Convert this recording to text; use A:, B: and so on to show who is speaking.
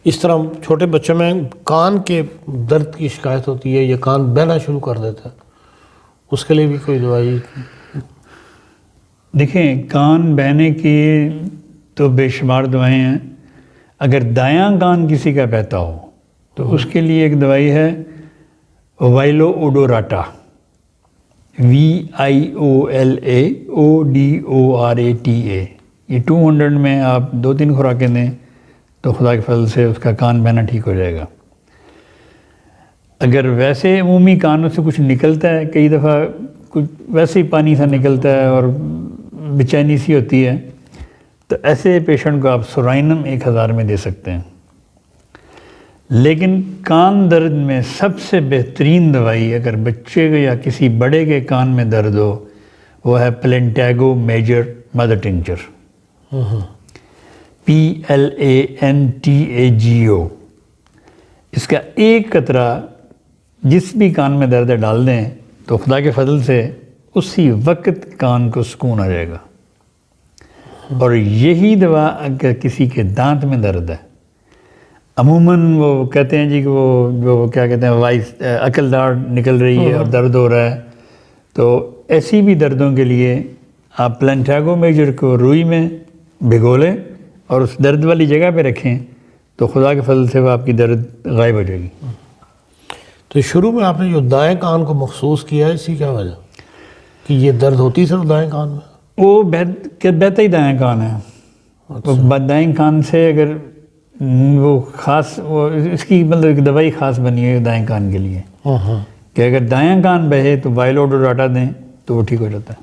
A: اس طرح چھوٹے بچوں میں کان کے درد کی شکایت ہوتی ہے یا کان بہنا شروع کر دیتا ہے، اس کے لیے بھی کوئی دوائی؟
B: دیکھیں کان بہنے کی تو بے شمار دوائیں ہیں. اگر دایاں کان کسی کا بہتا ہو تو اس کے لیے ایک دوائی ہے وائلو اوڈوراٹا، VIOLAODORATA. یہ 200 میں آپ 2-3 خوراکیں دیں تو خدا کے فضل سے اس کا کان بہنا ٹھیک ہو جائے گا. اگر ویسے عمومی کانوں سے کچھ نکلتا ہے، کئی دفعہ کچھ ویسے ہی پانی سا نکلتا ہے اور بے چینی سی ہوتی ہے، تو ایسے پیشنٹ کو آپ سورائنم 1000 میں دے سکتے ہیں. لیکن کان درد میں سب سے بہترین دوائی اگر بچے کے یا کسی بڑے کے کان میں درد ہو وہ ہے پلینٹیگو میجر مدر ٹنکچر، PLANTAGO. اس کا ایک قطرہ جس بھی کان میں درد ڈال دیں تو خدا کے فضل سے اسی وقت کان کو سکون آ جائے گا. اور یہی دوا اگر کسی کے دانت میں درد ہے، عموماً وہ کہتے ہیں جی کہ وہ کیا کہتے ہیں وائس عقل داڑھ نکل رہی ہے اور درد ہو رہا ہے، تو ایسی بھی دردوں کے لیے آپ پلینٹیگو میجر کو روئی میں بھگو لیں اور اس درد والی جگہ پہ رکھیں تو خدا کے فضل سے وہ آپ کی درد غائب ہو جائے گی.
A: تو شروع میں آپ نے جو دائیں کان کو مخصوص کیا ہے، اسی کیا وجہ کہ یہ درد ہوتی صرف دائیں کان میں؟
B: وہ بہتا ہی دائیں کان ہے. وہ دائیں کان سے اگر وہ خاص وہ اس کی مطلب ایک دوائی خاص بنی ہے دائیں کان کے لیے کہ اگر دائیں کان بہے تو وائلو اوڈوراٹا دیں تو وہ ٹھیک ہو جاتا ہے.